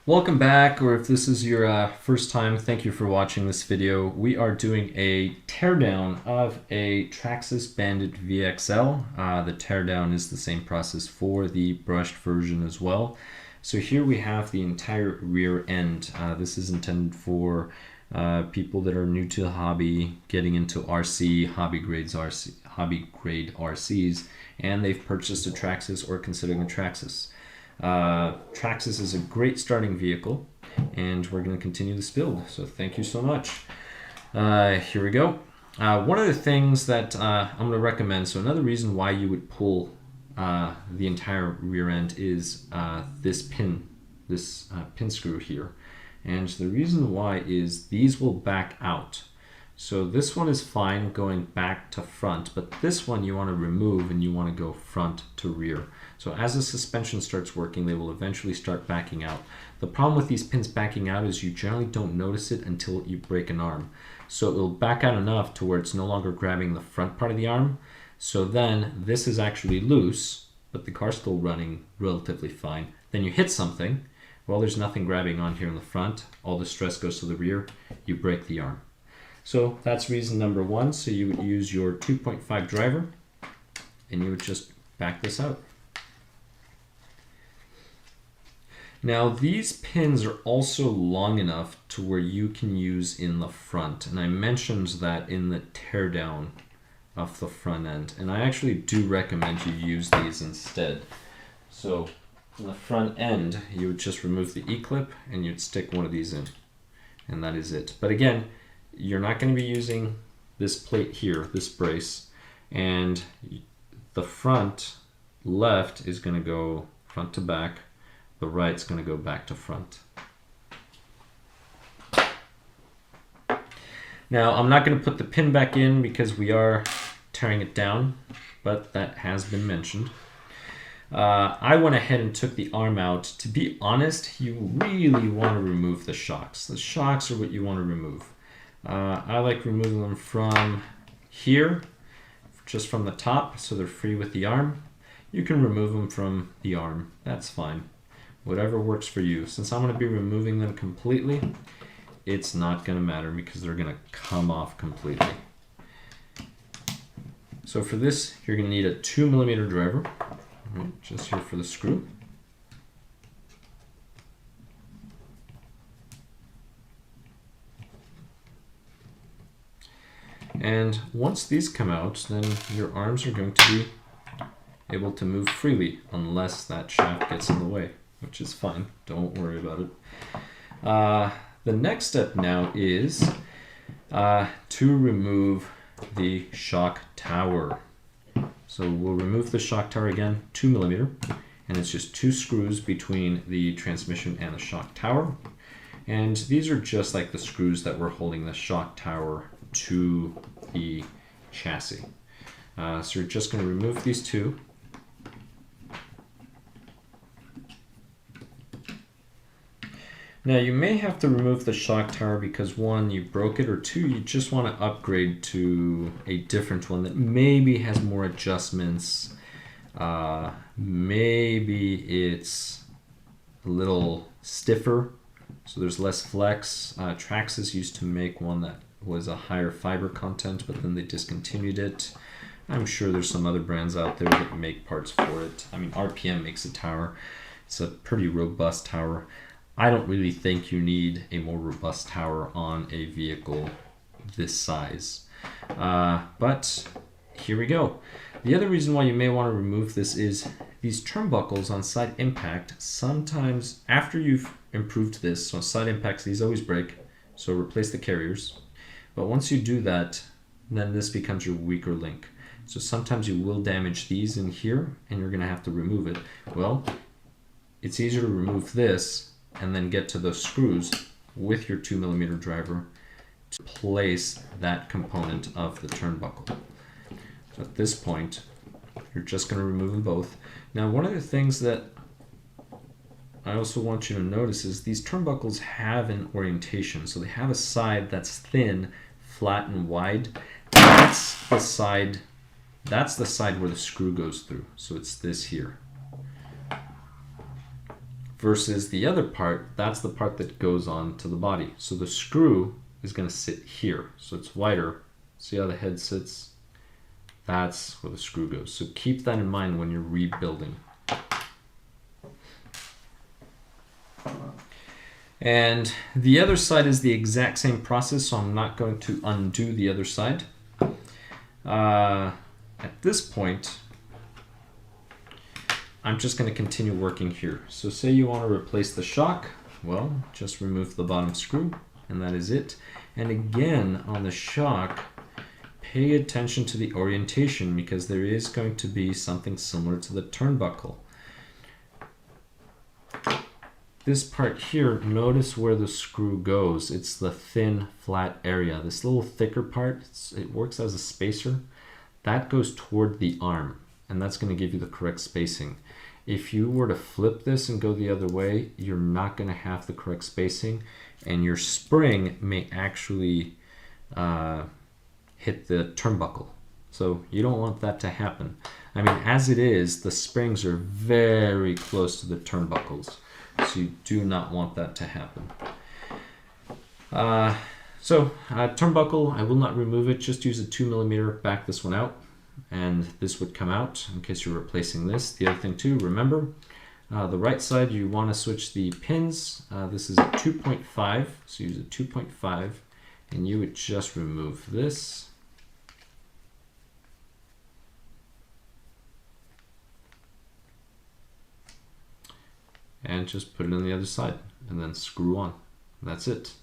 Welcome back, or if this is your first time, thank you for watching this video. We are doing a teardown of a Traxxas Bandit VXL. The teardown is the same process for the brushed version as well. So here we have the entire rear end. This is intended for people that are new to the hobby, getting into RC, hobby grade RCs, and they've purchased a Traxxas or considering a Traxxas. Traxxas is a great starting vehicle, and we're going to continue this build, so thank you so much. Here we go. One of the things that I'm going to recommend, so another reason why you would pull the entire rear end is this pin screw here, and the reason why is these will back out. So this one is fine going back to front, but this one you want to remove and you want to go front to rear. So as the suspension starts working, they will eventually start backing out. The problem with these pins backing out is you generally don't notice it until you break an arm. So it will back out enough to where it's no longer grabbing the front part of the arm. So then this is actually loose, but the car's still running relatively fine. Then you hit something, well, there's nothing grabbing on here in the front. All the stress goes to the rear, you break the arm. So that's reason number one. So you would use your 2.5 driver and you would just back this out. Now these pins are also long enough to where you can use in the front, and I mentioned that in the teardown of the front end, and I actually do recommend you use these instead. So in the front end you would just remove the E-clip and you'd stick one of these in, and that is it. But again, you're not going to be using this plate here, this brace, and the front left is going to go front to back, the right's going to go back to front. Now I'm not going to put the pin back in because we are tearing it down, but that has been mentioned. I went ahead and took the arm out. To be honest, you really want to remove the shocks. The shocks are what you want to remove. I like removing them from here, just from the top, so they're free with the arm. You can remove them from the arm, that's fine. Whatever works for you. Since I'm going to be removing them completely, it's not going to matter because they're going to come off completely. So for this, you're going to need a 2mm driver, just here for the screw. And once these come out, then your arms are going to be able to move freely unless that shaft gets in the way, which is fine. Don't worry about it. The next step now is to remove the shock tower. So we'll remove the shock tower again, 2mm, and it's just 2 screws between the transmission and the shock tower. And these are just like the screws that were holding the shock tower to the chassis. So you're just going to remove these 2. Now you may have to remove the shock tower because 1, you broke it, or 2, you just want to upgrade to a different one that maybe has more adjustments. Maybe it's a little stiffer, so there's less flex. Traxxas used to make one that was a higher fiber content, but then they discontinued it. I'm sure there's some other brands out there that make parts for it. I mean, RPM makes a tower. It's a pretty robust tower. I don't really think you need a more robust tower on a vehicle this size. But here we go. The other reason why you may want to remove this is these turnbuckles on side impact. Sometimes after you've improved this, so side impacts, these always break, so replace the carriers. But once you do that, then this becomes your weaker link. So sometimes you will damage these in here and you're going to have to remove it. Well, it's easier to remove this and then get to those screws with your 2mm driver to place that component of the turnbuckle. So at this point, you're just going to remove them both. Now, one of the things that I also want you to notice is these turnbuckles have an orientation. So they have a side that's thin, flat, and wide. That's the side where the screw goes through. So it's this here. versus the other part, that's the part that goes on to the body. So the screw is going to sit here, so it's wider. See how the head sits? That's where the screw goes. So keep that in mind when you're rebuilding. And the other side is the exact same process, so I'm not going to undo the other side. At this point, I'm just going to continue working here. So say you want to replace the shock, well, just remove the bottom screw, and that is it. And again, on the shock, pay attention to the orientation, because there is going to be something similar to the turnbuckle. This part here, notice where the screw goes. It's the thin, flat area. This little thicker part, it works as a spacer. That goes toward the arm, and that's going to give you the correct spacing. If you were to flip this and go the other way, you're not going to have the correct spacing, and your spring may actually hit the turnbuckle. So you don't want that to happen. I mean, as it is, the springs are very close to the turnbuckles. So you do not want that to happen. Turnbuckle, I will not remove it. Just use a 2mm, back this one out, and this would come out in case you're replacing this. The other thing too, remember, the right side, you want to switch the pins. This is a 2.5, so use a 2.5, and you would just remove this. And just put it on the other side and then screw on. That's it.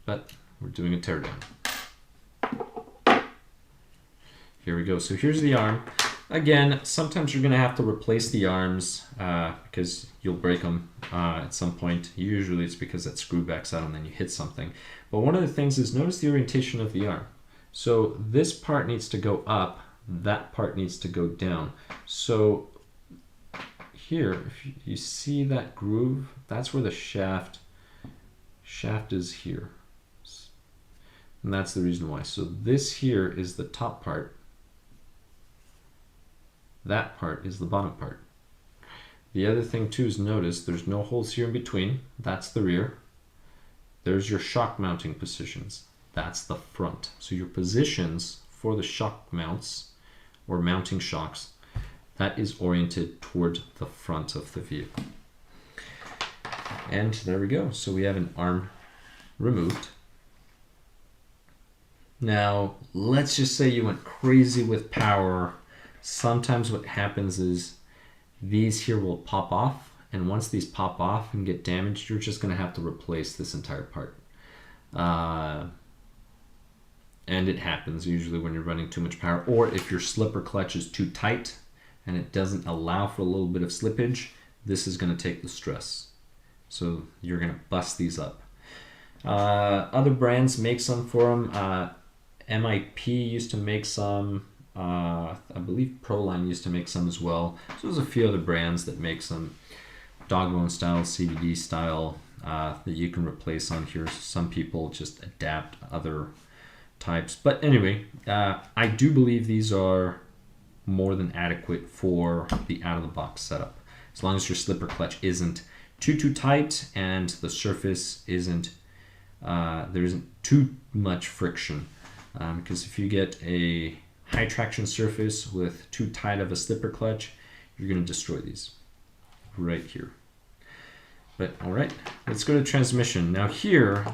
But we're doing a teardown. Here we go. So here's the arm. Again, sometimes you're going to have to replace the arms because you'll break them at some point. Usually it's because that screw backs out and then you hit something. But one of the things is, notice the orientation of the arm. So this part needs to go up, that part needs to go down. So here, if you see that groove, that's where the shaft is here. And that's the reason why. So this here is the top part. That part is the bottom part. The other thing too is, notice there's no holes here in between. That's the rear. There's your shock mounting positions. That's the front. So your positions for the shock mounts or mounting shocks, that is oriented toward the front of the vehicle. And there we go. So we have an arm removed. Now, let's just say you went crazy with power. Sometimes what happens is these here will pop off. And once these pop off and get damaged, you're just going to have to replace this entire part. And it happens usually when you're running too much power, or if your slipper clutch is too tight and it doesn't allow for a little bit of slippage, this is going to take the stress. So you're going to bust these up. Other brands make some for them. MIP used to make some. I believe Proline used to make some as well. So there's a few other brands that make some dogbone style, CVD style that you can replace on here. Some people just adapt other types. But anyway, I do believe these are more than adequate for the out-of-the-box setup. As long as your slipper clutch isn't too tight and the surface isn't, there isn't too much friction. Because if you get a high traction surface with too tight of a slipper clutch, you're going to destroy these right here. But all right, let's go to transmission. Now here,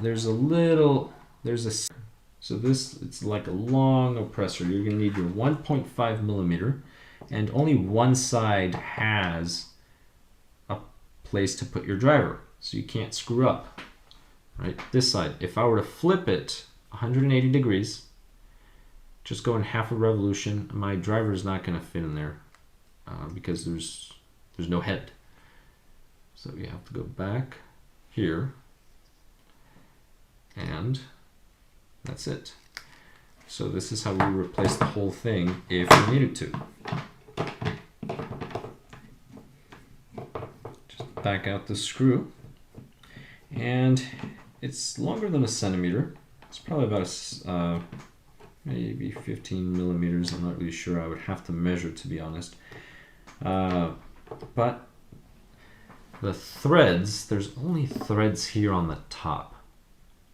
so this, it's like a long oppressor. You're going to need your 1.5mm, and only one side has a place to put your driver, so you can't screw up, right? This side, if I were to flip it 180 degrees, just go in half a revolution, my driver is not going to fit in there because there's no head. So you have to go back here, and that's it. So this is how we replace the whole thing if we needed to. Just back out the screw, and it's longer than a centimeter. It's probably about maybe 15mm. I'm not really sure. I would have to measure, to be honest. But The threads, there's only threads here on the top,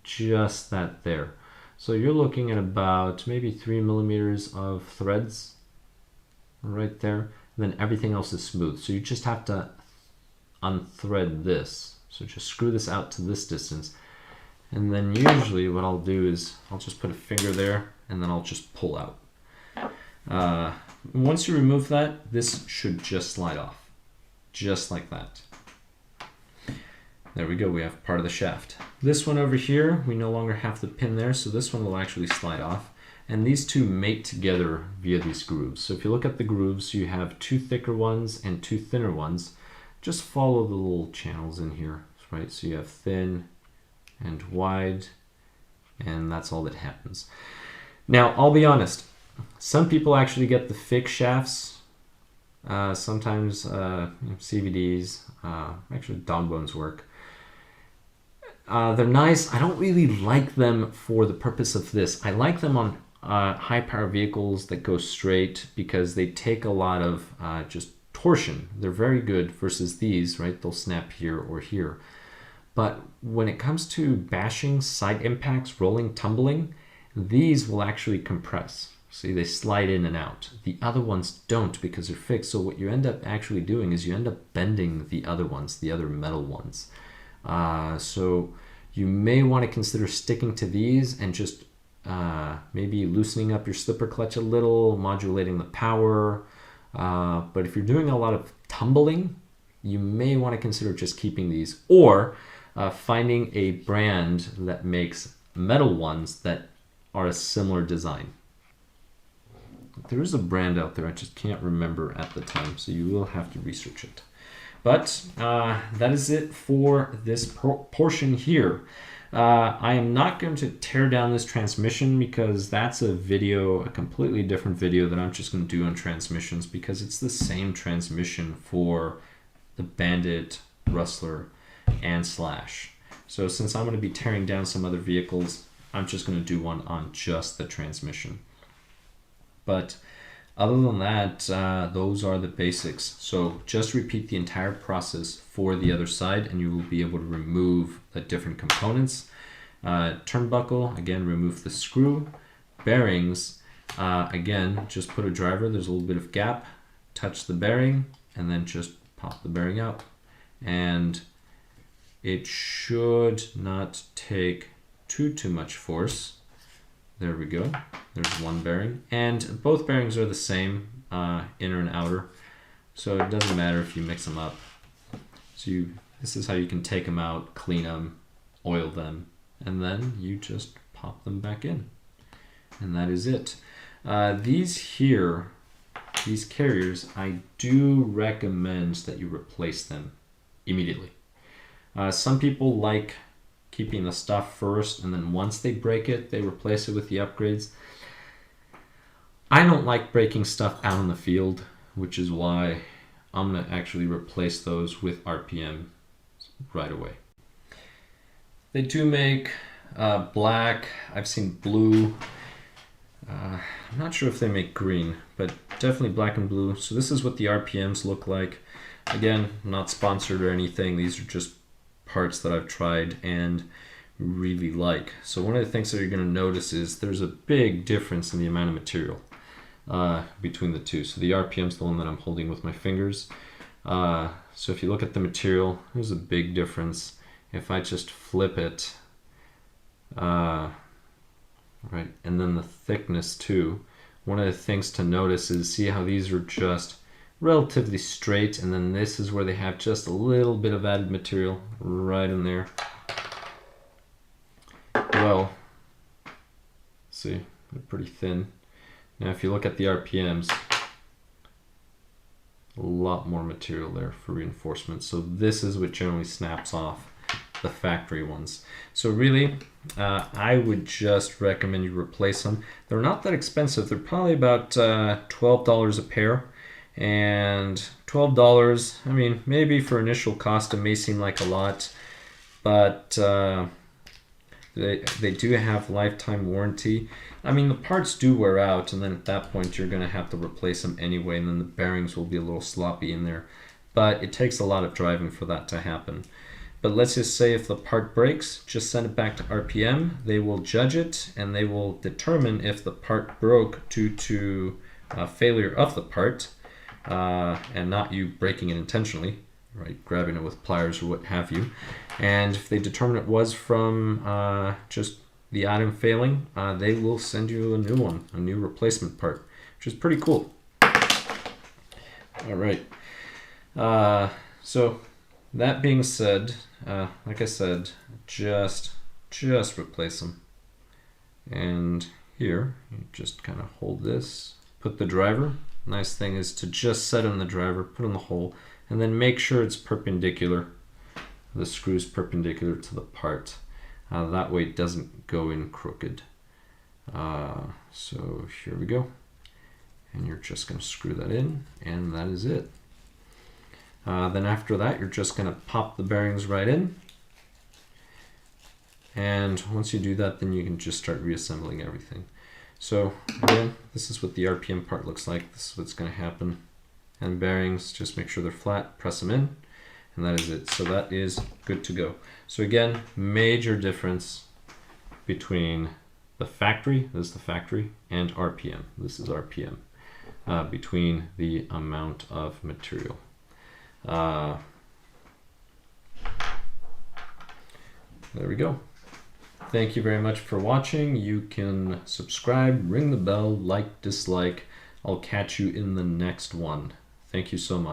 just that there. So you're looking at about maybe 3 millimeters of threads right there. And then everything else is smooth. So you just have to unthread this. So just screw this out to this distance. And then usually what I'll do is I'll just put a finger there and then I'll just pull out. Once you remove that, this should just slide off. Just like that. There we go, we have part of the shaft. This one over here, we no longer have the pin there, so this one will actually slide off. And these two mate together via these grooves. So if you look at the grooves, you have 2 thicker ones and 2 thinner ones. Just follow the little channels in here, right? So you have thin and wide, and that's all that happens. Now, I'll be honest, some people actually get the fixed shafts. Sometimes CVDs, actually dog bones work. They're nice. I don't really like them for the purpose of this. I like them on high power vehicles that go straight because they take a lot of just torsion. They're very good versus these, right? They'll snap here or here. But when it comes to bashing, side impacts, rolling, tumbling, these will actually compress. See, they slide in and out. The other ones don't because they're fixed. So what you end up actually doing is you end up bending the other ones, the other metal ones. So you may want to consider sticking to these and just maybe loosening up your slipper clutch a little, modulating the power. But if you're doing a lot of tumbling, you may want to consider just keeping these or finding a brand that makes metal ones that are a similar design. There is a brand out there, I just can't remember at the time, so you will have to research it. But that is it for this portion here. I am not going to tear down this transmission because that's a video, a completely different video that I'm just going to do on transmissions because it's the same transmission for the Bandit, Rustler, and Slash. So since I'm going to be tearing down some other vehicles, I'm just going to do one on just the transmission. But other than that, those are the basics. So just repeat the entire process for the other side and you will be able to remove the different components. Turnbuckle, again, remove the screw. Bearings, again, just put a driver, there's a little bit of gap, touch the bearing, and then just pop the bearing out. And it should not take too much force. There we go. There's one bearing. And both bearings are the same, inner and outer. So it doesn't matter if you mix them up. So this is how you can take them out, clean them, oil them, and then you just pop them back in. And that is it. These carriers, I do recommend that you replace them immediately. Some people like keeping the stuff first, and then once they break it, they replace it with the upgrades. I don't like breaking stuff out in the field, which is why I'm going to actually replace those with RPM right away. They do make black, I've seen blue, I'm not sure if they make green, but definitely black and blue. So this is what the RPMs look like. Again, not sponsored or anything, these are just parts that I've tried and really like. So one of the things that you're going to notice is there's a big difference in the amount of material between the two. So the RPM is the one that I'm holding with my fingers. So if you look at the material, there's a big difference. If I just flip it, right, and then the thickness too. One of the things to notice is see how these are just relatively straight, and then this is where they have just a little bit of added material right in there. Well, see, they're pretty thin. Now if you look at the RPMs, a lot more material there for reinforcement. So this is what generally snaps off the factory ones. So really, I would just recommend you replace them. They're not that expensive. They're probably about $12 a pair. And $12, I mean, maybe for initial cost it may seem like a lot, but they do have lifetime warranty. I mean, the parts do wear out, and then at that point you're going to have to replace them anyway, and then the bearings will be a little sloppy in there. but it takes a lot of driving for that to happen. But let's just say if the part breaks, just send it back to RPM. They will judge it and they will determine if the part broke due to failure of the part and not you breaking it intentionally, right? Grabbing it with pliers or what have you. And if they determine it was from just the item failing, they will send you a new one, a new replacement part, which is pretty cool. All right. So that being said, like I said, just replace them. And here, you just kind of hold this, put the driver. Nice thing is to just set in the driver, put in the hole, and then make sure it's perpendicular. The screw's perpendicular to the part. That way it doesn't go in crooked. So here we go. And you're just going to screw that in, and that is it. Then after that, you're just going to pop the bearings right in. And once you do that, then you can just start reassembling everything. So again, this is what the RPM part looks like. This is what's going to happen. And bearings, just make sure they're flat, press them in, and that is it. So that is good to go. So again, major difference between the factory, this is the factory, and RPM. This is RPM, between the amount of material. There we go. Thank you very much for watching. You can subscribe, ring the bell, like, dislike. I'll catch you in the next one. Thank you so much.